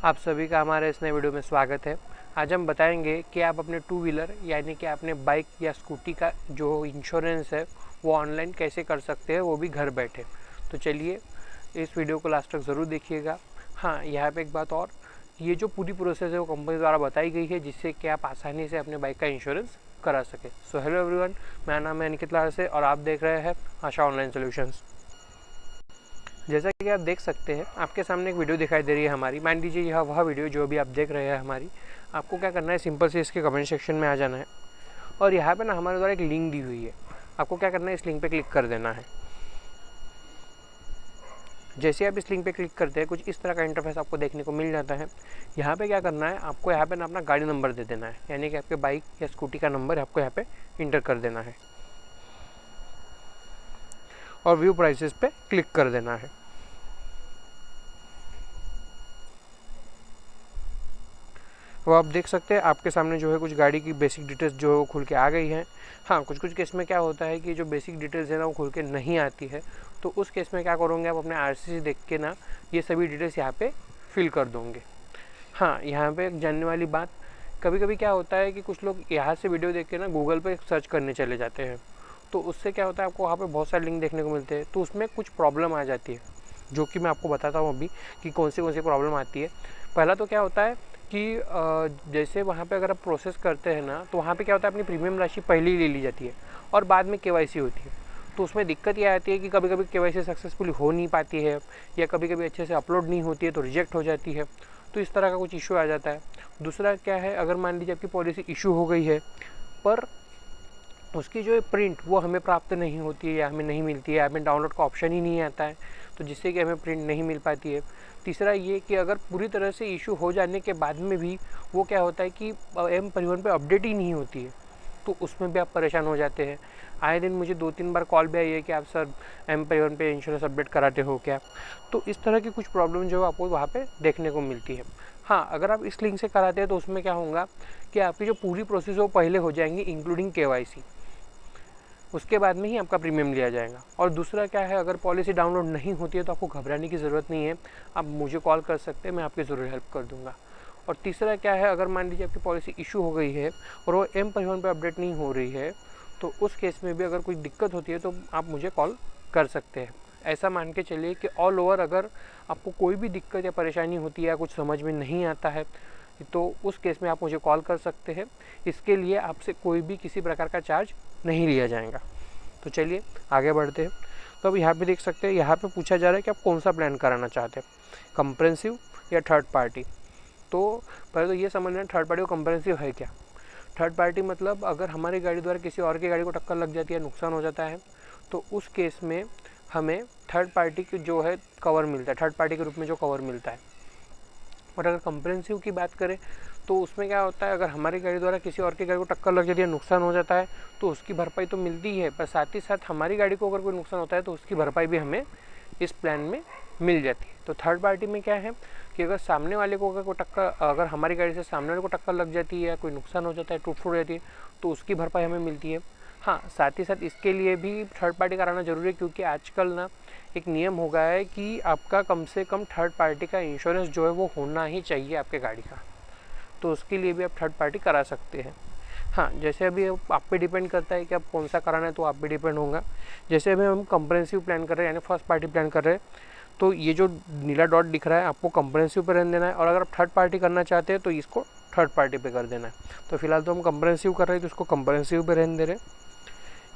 आप सभी का हमारे इस नए वीडियो में स्वागत है। आज हम बताएंगे कि आप अपने टू व्हीलर यानी कि अपने बाइक या स्कूटी का जो इंश्योरेंस है वो ऑनलाइन कैसे कर सकते हैं, वो भी घर बैठे। तो चलिए इस वीडियो को लास्ट तक ज़रूर देखिएगा। हाँ, यहाँ पे एक बात और, ये जो पूरी प्रोसेस है वो कंपनी द्वारा बताई गई है जिससे कि आप आसानी से अपने बाइक का इंश्योरेंस करा सके। सो हेलो एवरीवन, मेरा नाम है अनिकेत लाल से और आप देख रहे हैं आशा ऑनलाइन सोल्यूशंस। जैसा कि आप देख सकते हैं, आपके सामने एक वीडियो दिखाई दे रही है हमारी। मान लीजिए यह वह वीडियो जो भी आप देख रहे हैं हमारी। आपको क्या करना है, सिंपल से इसके कमेंट सेक्शन में आ जाना है और यहाँ पे ना हमारे द्वारा एक लिंक दी हुई है। आपको क्या करना है, इस लिंक पे क्लिक कर देना है। जैसे आप इस लिंक पे क्लिक करते हैं, कुछ इस तरह का इंटरफेस आपको देखने को मिल जाता है। यहाँ पे क्या करना है, आपको यहाँ पे ना अपना गाड़ी नंबर दे देना है, यानी कि आपके बाइक या स्कूटी का नंबर आपको यहाँ पे इंटर कर देना है और व्यू प्राइसेस पे क्लिक कर देना है। वो आप देख सकते हैं आपके सामने जो है कुछ गाड़ी की बेसिक डिटेल्स जो है वो खुल के आ गई हैं। हाँ, कुछ कुछ केस में क्या होता है कि जो बेसिक डिटेल्स है ना वो खुल के नहीं आती है, तो उस केस में क्या करोगे, आप अपने आरसीसी देख के ना ये सभी डिटेल्स यहाँ पे फिल कर दोगे। हाँ, यहाँ पे एक जानने वाली बात, कभी कभी क्या होता है कि कुछ लोग यहाँ से वीडियो देख के ना गूगल पे सर्च करने चले जाते हैं, तो उससे क्या होता है आपको वहाँ पे बहुत सारे लिंक देखने को मिलते हैं, तो उसमें कुछ प्रॉब्लम आ जाती है, जो कि मैं आपको बताता हूँ अभी कि कौन सी प्रॉब्लम आती है। पहला तो क्या होता है कि जैसे वहाँ पे अगर आप प्रोसेस करते हैं ना, तो वहाँ पे क्या होता है अपनी प्रीमियम राशि पहले ही ले ली जाती है और बाद में केवाईसी होती है। तो उसमें दिक्कत ये आती है कि कभी कभी केवाईसी सक्सेसफुली हो नहीं पाती है या कभी कभी अच्छे से अपलोड नहीं होती है तो रिजेक्ट हो जाती है। तो इस तरह का कुछ इशू आ जाता है। दूसरा क्या है, अगर मान लीजिए आपकी पॉलिसी इशू हो गई है पर उसकी जो प्रिंट वो हमें प्राप्त नहीं होती है या हमें नहीं मिलती है, हमें डाउनलोड का ऑप्शन ही नहीं आता है, तो जिससे कि हमें प्रिंट नहीं मिल पाती है। तीसरा ये कि अगर पूरी तरह से इशू हो जाने के बाद में भी वो क्या होता है कि एम परिवहन पे अपडेट ही नहीं होती है, तो उसमें भी आप परेशान हो जाते हैं। आए दिन मुझे 2-3 बार कॉल भी आई है कि आप सर एम परिवहन पे इंश्योरेंस अपडेट कराते हो क्या। तो इस तरह की कुछ प्रॉब्लम जो आपको वहाँ पे देखने को मिलती है। हाँ, अगर आप इस लिंक से कराते हैं तो उसमें क्या होगा कि आपकी जो पूरी प्रोसेस है वो पहले हो जाएंगी, इंक्लूडिंग केवाईसी। उसके बाद में ही आपका प्रीमियम लिया जाएगा। और दूसरा क्या है, अगर पॉलिसी डाउनलोड नहीं होती है तो आपको घबराने की ज़रूरत नहीं है, आप मुझे कॉल कर सकते हैं, मैं आपकी ज़रूर हेल्प कर दूंगा। और तीसरा क्या है, अगर मान लीजिए आपकी पॉलिसी इशू हो गई है और वो एम परिवहन पर अपडेट नहीं हो रही है, तो उस केस में भी अगर कोई दिक्कत होती है तो आप मुझे कॉल कर सकते हैं। ऐसा मान के चलिए कि ऑल ओवर अगर आपको कोई भी दिक्कत या परेशानी होती है या कुछ समझ में नहीं आता है, तो उस केस में आप मुझे कॉल कर सकते हैं। इसके लिए आपसे कोई भी किसी प्रकार का चार्ज नहीं लिया जाएगा। तो चलिए आगे बढ़ते हैं। तो अब यहाँ पे देख सकते हैं, यहाँ पे पूछा जा रहा है कि आप कौन सा प्लान कराना चाहते हैं, कंप्रेहेंसिव या थर्ड पार्टी। तो पहले तो ये समझना है थर्ड पार्टी और कंप्रेहेंसिव है क्या। थर्ड पार्टी मतलब अगर हमारी गाड़ी द्वारा किसी और की गाड़ी को टक्कर लग जाती है, नुकसान हो जाता है, तो उस केस में हमें थर्ड पार्टी की जो है कवर मिलता है, थर्ड पार्टी के रूप में जो कवर मिलता है। और अगर कंप्रेहेंसिव की बात करें तो उसमें क्या होता है, अगर हमारी गाड़ी द्वारा किसी और की गाड़ी को टक्कर लग जाती है, नुकसान हो जाता है, तो उसकी भरपाई तो मिलती है, पर साथ ही साथ हमारी गाड़ी को अगर कोई नुकसान होता है तो उसकी भरपाई भी हमें इस प्लान में मिल जाती है। तो थर्ड पार्टी में क्या है कि अगर सामने वाले को अगर कोई टक्कर, अगर हमारी गाड़ी से सामने वाले को टक्कर लग जाती है या कोई नुकसान हो जाता है, टूट फूट जाती है, तो उसकी भरपाई हमें मिलती है। हाँ, साथ ही साथ इसके लिए भी थर्ड पार्टी कराना ज़रूरी है, क्योंकि आजकल ना एक नियम हो गया है कि आपका कम से कम थर्ड पार्टी का इंश्योरेंस जो है वो होना ही चाहिए आपके गाड़ी का। तो उसके लिए भी आप थर्ड पार्टी करा सकते हैं। हाँ, जैसे अभी आप पे डिपेंड करता है कि आप कौन सा कराना है, तो आप पे डिपेंड होगा। जैसे अभी हम कंप्रेहेंसिव प्लान कर रहे हैं यानी फर्स्ट पार्टी प्लान कर रहे हैं, तो ये जो नीला डॉट दिख रहा है आपको कंप्रेहेंसिव पे रहने देना है, और अगर आप थर्ड पार्टी करना चाहते हैं तो इसको थर्ड पार्टी पे कर देना है। तो फिलहाल तो हम कंप्रेहेंसिव कर रहे हैं तो इसको कंप्रेहेंसिव पे रहने दे रहे हैं।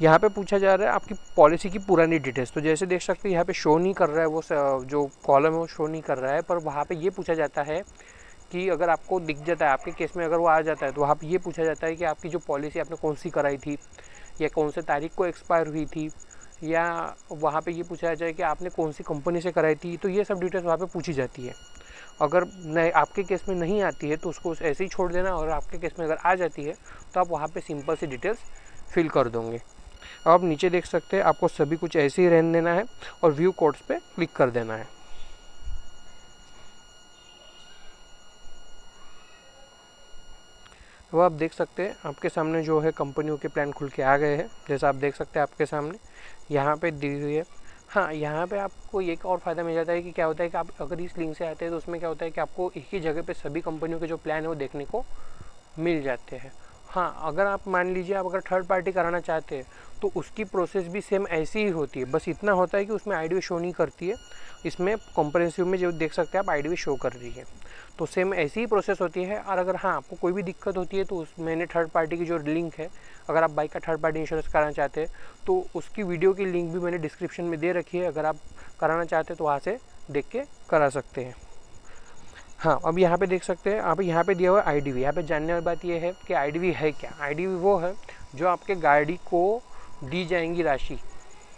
यहाँ पे पूछा जा रहा है आपकी पॉलिसी की पुरानी डिटेल्स, तो जैसे देख सकते हैं यहाँ पे शो नहीं कर रहा है, वो जो कॉलम है वो शो नहीं कर रहा है, पर वहाँ पे ये पूछा जाता है कि अगर आपको दिख जाता है, आपके केस में अगर वो आ जाता है, तो वहाँ पे ये पूछा जाता है कि आपकी जो पॉलिसी आपने कौन सी कराई थी या कौन से तारीख को एक्सपायर हुई थी, या वहाँ पे ये पूछा जाए कि आपने कौन सी कंपनी से कराई थी। तो ये सब डिटेल्स वहाँ पे पूछी जाती है। अगर नहीं, आपके केस में नहीं आती है तो उसको ऐसे ही छोड़ देना, और आपके केस में अगर आ जाती है तो आप वहाँ पे सिंपल सी डिटेल्स फिल कर दोगे। अब आप नीचे देख सकते हैं, आपको सभी कुछ ऐसे ही रहने देना है और व्यू कोड्स पे क्लिक कर देना है। अब आप देख सकते हैं आपके सामने जो है कंपनियों के प्लान खुल के आ गए हैं, जैसा आप देख सकते हैं आपके सामने यहाँ पे दी हुई है। हाँ, यहाँ पे आपको एक और फ़ायदा मिल जाता है कि क्या होता है कि आप अगर इस लिंक से आते हैं तो उसमें क्या होता है कि आपको एक ही जगह पे सभी कंपनियों के जो प्लान है वो देखने को मिल जाते हैं। हाँ, अगर आप मान लीजिए आप अगर थर्ड पार्टी कराना चाहते हैं तो उसकी प्रोसेस भी सेम ऐसी ही होती है, बस इतना होता है कि उसमें आईडी शो नहीं करती है। इसमें कॉम्प्रिहेंसिव में जो देख सकते हैं आप आईडी शो कर रही है, तो सेम ऐसी ही प्रोसेस होती है। और अगर हाँ आपको कोई भी दिक्कत होती है तो उस मैंने थर्ड पार्टी की जो लिंक है, अगर आप बाइक का थर्ड पार्टी इंश्योरेंस कराना चाहते हैं तो उसकी वीडियो की लिंक भी मैंने डिस्क्रिप्शन में दे रखी है। अगर आप कराना चाहते हैं तो वहाँ से देख के करा सकते हैं। हाँ, अब यहाँ पे देख सकते हैं आप, यहाँ पे दिया हुआ है आईडीवी। यहाँ पे जानने वाली बात ये है कि आईडीवी है क्या। आईडीवी वो है जो आपके गाड़ी को दी जाएंगी राशि,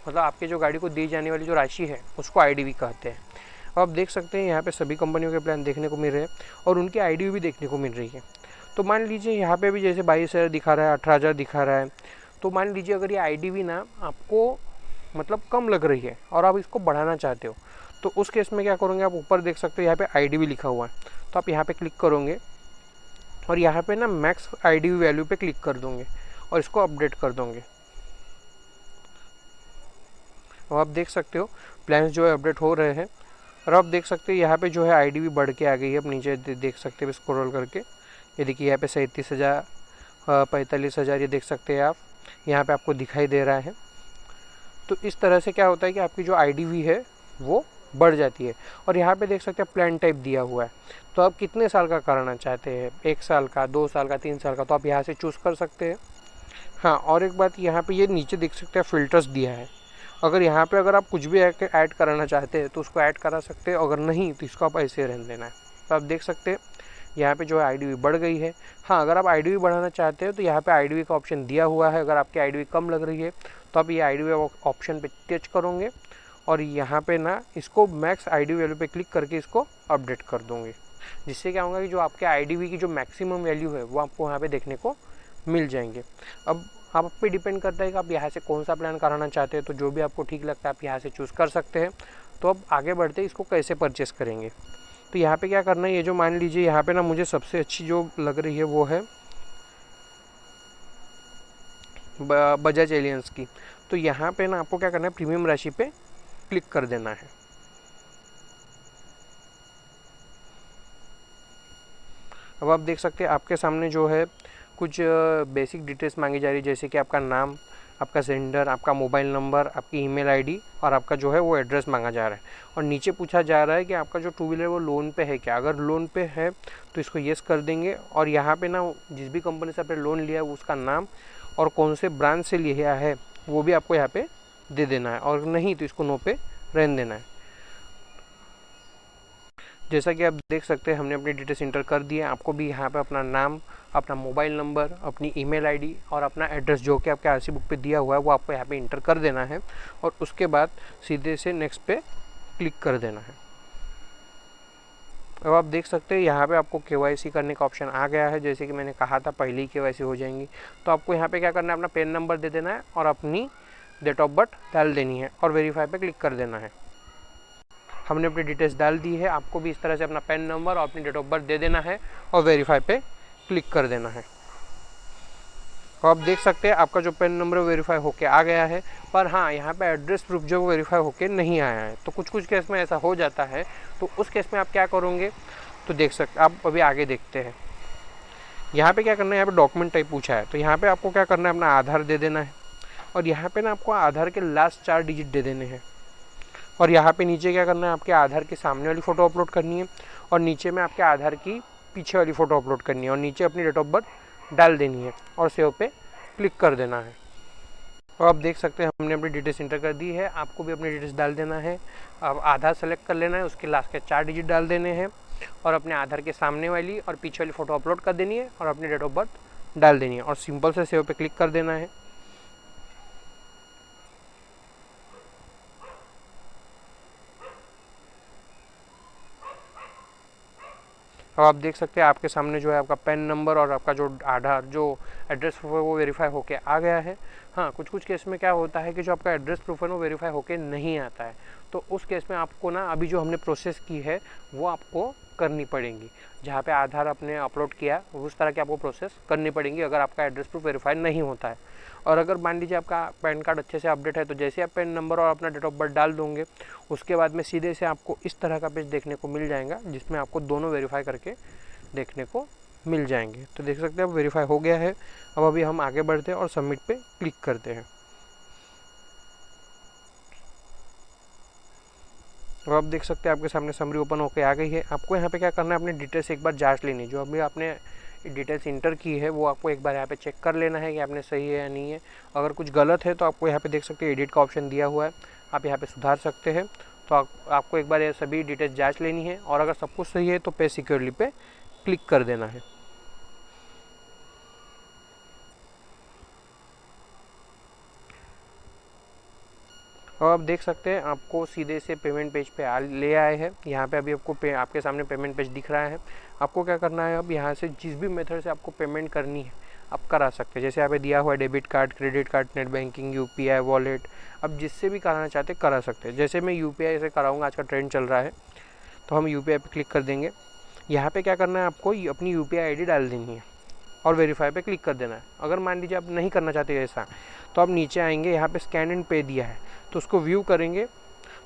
मतलब आपके जो गाड़ी को दी जाने वाली जो राशि है उसको आईडीवी कहते हैं। अब आप देख सकते हैं यहाँ पे सभी कंपनियों के प्लान देखने को मिल रहे हैं और उनकी आईडीवी भी देखने को मिल रही है। तो मान लीजिए यहाँ पे भी जैसे 22,000 दिखा रहा है, 18,000 दिखा रहा है, तो मान लीजिए अगर ये आईडीवी ना आपको मतलब कम लग रही है और आप इसको बढ़ाना चाहते हो तो उस केस में क्या करोगे, आप ऊपर देख सकते हो यहाँ पे आईडीवी लिखा हुआ है, तो आप यहाँ पे क्लिक करोगे और यहाँ पे ना मैक्स आईडीवी वैल्यू पे क्लिक कर दोगे और इसको अपडेट कर दोगे। और आप देख सकते हो प्लान्स जो है अपडेट हो रहे हैं। और आप देख सकते हो यहाँ पे जो है आईडीवी बढ़ के आ गई है। अब नीचे देख सकते हैं स्क्रॉल करके, ये देखिए यहाँ पे 37,000, 45,000 ये देख सकते हैं आप, यहाँ पे आपको दिखाई दे रहा है। तो इस तरह से क्या होता है कि आपकी जो आईडीवी है वो बढ़ जाती है। और यहाँ पे देख सकते हैं प्लान टाइप दिया हुआ है, तो आप कितने साल का कराना चाहते हैं, 1 साल का, 2 साल का, 3 साल का, तो आप यहाँ से चूज़ कर सकते हैं। हाँ, और एक बात यहाँ पे ये नीचे देख सकते हैं फिल्टर्स दिया है। अगर यहाँ पे अगर आप कुछ भी ऐड कराना चाहते हैं तो उसको ऐड करा सकते हैं, अगर नहीं तो इसको आप ऐसे रहने देना है। तो आप देख सकते हैं यहाँ पे जो है आईडीवी बढ़ गई है। हाँ, अगर आप आईडीवी बढ़ाना चाहते हैं तो यहाँ पे आईडीवी का ऑप्शन दिया हुआ है। अगर आपकी आईडीवी कम लग रही है तो आप ये आईडीवी ऑप्शन पे टच करोगे और यहाँ पे ना इसको मैक्स आईडीवी वैल्यू पे क्लिक करके इसको अपडेट कर दोगे, जिससे क्या होगा कि जो आपके आईडीवी की जो मैक्सिमम वैल्यू है वो आपको यहाँ पे देखने को मिल जाएंगे। अब आप पे डिपेंड करता है कि आप यहाँ से कौन सा प्लान कराना चाहते हैं, तो जो भी आपको ठीक लगता है आप यहाँ से चूज़ कर सकते हैं। तो अब आगे बढ़ते इसको कैसे परचेस करेंगे। तो यहाँ पे क्या करना है, ये जो मान लीजिए यहाँ पे ना मुझे सबसे अच्छी जो लग रही है वो है बजाज एलियंस की। तो यहाँ पे ना आपको क्या करना है, प्रीमियम राशि पे क्लिक कर देना है। अब आप देख सकते हैं आपके सामने जो है कुछ बेसिक डिटेल्स मांगी जा रही है, जैसे कि आपका नाम, आपका सेंडर, आपका मोबाइल नंबर, आपकी ईमेल आईडी और आपका जो है वो एड्रेस मांगा जा रहा है। और नीचे पूछा जा रहा है कि आपका जो टू व्हीलर वो लोन पे है क्या। अगर लोन पे है तो इसको येस कर देंगे और यहाँ पे ना जिस भी कंपनी से आपने लोन लिया है उसका नाम और कौन से ब्रांच से लिया है वो भी आपको यहाँ पे दे देना है, और नहीं तो इसको नो पे रहने देना है। जैसा कि आप देख सकते हैं हमने अपनी डिटेल्स इंटर कर दिए। आपको भी यहाँ पे अपना नाम, अपना मोबाइल नंबर, अपनी ईमेल आईडी और अपना एड्रेस जो कि आपके आरसी बुक पे दिया हुआ है वो आपको यहाँ पे इंटर कर देना है और उसके बाद सीधे से नेक्स्ट पे क्लिक कर देना है। अब आप देख सकते हैं यहाँ पे आपको केवाईसी करने का ऑप्शन आ गया है। जैसे कि मैंने कहा था पहले ही केवाईसी हो जाएंगी। तो आपको यहाँ पे क्या करना है, अपना पैन नंबर दे देना है और अपनी डेट ऑफ बर्थ डाल देनी है और वेरीफाई पे क्लिक कर देना है। हमने अपनी डिटेल्स डाल दी है। आपको भी इस तरह से अपना पैन नंबर और अपनी डेट ऑफ बर्थ दे देना है और वेरीफाई पे क्लिक कर देना है। तो आप देख सकते हैं आपका जो पैन नंबर वेरीफाई होके आ गया है, पर हाँ यहाँ पे एड्रेस प्रूफ जो वेरीफाई होके नहीं आया है। तो कुछ केस में ऐसा हो जाता है, तो उस केस में आप क्या करोगे, तो देख सकते आप अभी आगे देखते हैं। यहाँ पे क्या करना है, यहाँ पे डॉक्यूमेंट टाइप पूछा है, तो यहाँ पे आपको क्या करना है, अपना आधार दे देना है और यहाँ पे ना आपको आधार के लास्ट 4 डिजिट दे देने हैं। और यहाँ पे नीचे क्या करना है, आपके आधार के सामने वाली फ़ोटो अपलोड करनी है और नीचे में आपके आधार की पीछे वाली फ़ोटो अपलोड करनी है और नीचे अपनी डेट ऑफ बर्थ डाल देनी है और सेव पे क्लिक कर देना है। और आप देख सकते हैं हमने अपनी डिटेल्स इंटर कर दी है। आपको भी अपनी डिटेल्स डाल देना है। अब आधार सेलेक्ट कर लेना है, उसके लास्ट के 4 डिजिट डाल देने हैं और अपने आधार के सामने वाली और पीछे वाली फ़ोटो अपलोड कर देनी है और अपनी डेट ऑफ बर्थ डाल देनी है और सिंपल से सेव पे क्लिक कर देना है। अब आप देख सकते हैं आपके सामने जो है आपका पैन नंबर और आपका जो आधार जो एड्रेस प्रूफ है वो वेरीफाई होके आ गया है। हाँ, कुछ केस में क्या होता है कि जो आपका एड्रेस प्रूफ है वो वेरीफाई होके नहीं आता है, तो उस केस में आपको ना अभी जो हमने प्रोसेस की है वो आपको करनी पड़ेंगी। जहाँ पे आधार आपने अपलोड किया उस तरह की आपको प्रोसेस करनी पड़ेंगी अगर आपका एड्रेस प्रूफ वेरीफाई नहीं होता है। और अगर मान लीजिए आपका पैन कार्ड अच्छे से अपडेट है तो जैसे आप पैन नंबर और अपना डेट ऑफ बर्थ डाल दोगे उसके बाद में सीधे से आपको इस तरह का पेज देखने को मिल जाएगा जिसमें आपको दोनों वेरीफाई करके देखने को मिल जाएंगे। तो देख सकते हैं अब वेरीफाई हो गया है। अब अभी हम आगे बढ़ते हैं और सबमिट पे क्लिक करते हैं। अब आप देख सकते हैं आपके सामने समरी ओपन होकर आ गई है। आपको यहाँ पे क्या करना है, अपनी डिटेल्स एक बार जांच लेनी है। जो अभी आपने डिटेल्स इंटर की है वो आपको एक बार यहाँ पे चेक कर लेना है कि आपने सही है या नहीं है। अगर कुछ गलत है तो आपको यहाँ पे देख सकते हैं एडिट का ऑप्शन दिया हुआ है, आप यहाँ पे सुधार सकते हैं। तो आपको एक बार ये सभी डिटेल्स जाँच लेनी है और अगर सब कुछ सही है तो पे सिक्योरली पे क्लिक कर देना है। अब आप देख सकते हैं आपको सीधे से पेमेंट पेज पे ले आए हैं। यहाँ पे अभी आपको आपके सामने पेमेंट पेज दिख रहा है। आपको क्या करना है, अब यहाँ से जिस भी मेथड से आपको पेमेंट करनी है आप करा सकते हैं। जैसे यहाँ पे दिया हुआ है debit card, credit card, net banking, UPI, wallet, अब जिससे भी कराना चाहते करा सकते हैं। जैसे मैं यूपीआई से कराऊंगा, आज का ट्रेंड चल रहा है तो हम यूपीआई पे क्लिक कर देंगे। यहाँ पे क्या करना है, आपको अपनी यूपीआई आईडी डाल देनी है और वेरीफाई पे क्लिक कर देना है। अगर मान लीजिए आप नहीं करना चाहते ऐसा तो आप नीचे आएंगे, यहाँ पे स्कैन एंड पे दिया है तो उसको व्यू करेंगे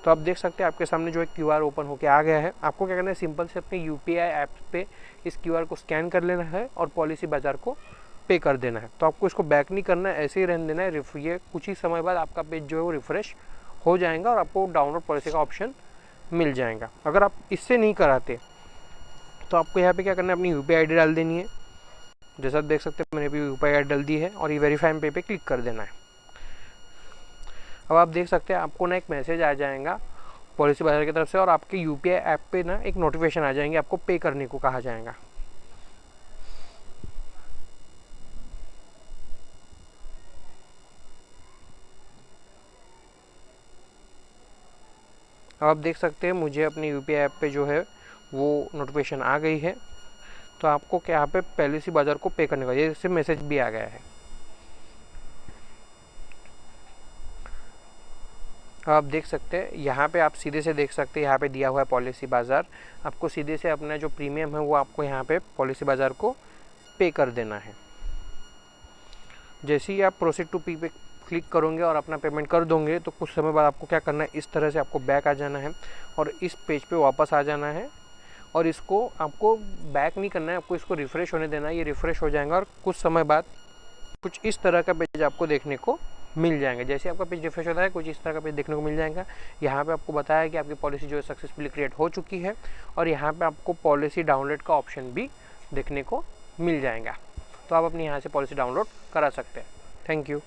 तो आप देख सकते हैं आपके सामने जो एक क्यूआर ओपन होके आ गया है। आपको क्या करना है, सिंपल से अपने यूपीआई ऐप पे इस क्यूआर को स्कैन कर लेना है और पॉलिसी बाजार को पे कर देना है। तो आपको इसको बैक नहीं करना है, ऐसे ही रहने देना है। ये कुछ ही समय बाद आपका पेज जो है वो रिफ्रेश हो जाएगा और आपको डाउनलोड पॉलिसी का ऑप्शन मिल जाएगा। अगर आप इससे नहीं कराते तो आपको यहाँ पे क्या करना है, अपनी यूपीआई आईडी डाल देनी है। जैसा आप देख सकते हैं मैंने भी यूपीआई आईडी डाल दी है और ये वेरीफाई पे क्लिक कर देना है। अब आप देख सकते हैं आपको ना एक मैसेज आ जाएगा पॉलिसी बाजार की तरफ से और आपके यूपीआई ऐप पे ना एक नोटिफिकेशन आ जाएंगे, आपको पे करने को कहा जाएगा। अब आप देख सकते हैं मुझे अपने यूपीआई ऐप पे जो है वो नोटिफिकेशन आ गई है। तो आपको क्या यहाँ पे पॉलिसी बाजार को पे करने का ये इससे मैसेज भी आ गया है। आप देख सकते हैं यहाँ पे आप सीधे से देख सकते हैं यहाँ पे दिया हुआ है पॉलिसी बाजार। आपको सीधे से अपना जो प्रीमियम है वो आपको यहाँ पे पॉलिसी बाजार को पे कर देना है। जैसे ही आप प्रोसीड टू पे क्लिक करोगे और अपना पेमेंट कर दोगे तो कुछ समय बाद आपको क्या करना है, इस तरह से आपको बैक आ जाना है और इस पेज पे वापस आ जाना है। और इसको आपको बैक नहीं करना है, आपको इसको रिफ़्रेश होने देना है। ये रिफ़्रेश हो जाएगा और कुछ समय बाद कुछ इस तरह का पेज आपको देखने को मिल जाएंगे। जैसे आपका पेज रिफ्रेश होता है कुछ इस तरह का पेज देखने को मिल जाएगा। यहाँ पे आपको बताया कि आपकी पॉलिसी जो है सक्सेसफुली क्रिएट हो चुकी है और यहाँ पे आपको पॉलिसी डाउनलोड का ऑप्शन भी देखने को मिल जाएगा। तो आप अपनी यहाँ से पॉलिसी डाउनलोड करा सकते हैं। Thank you.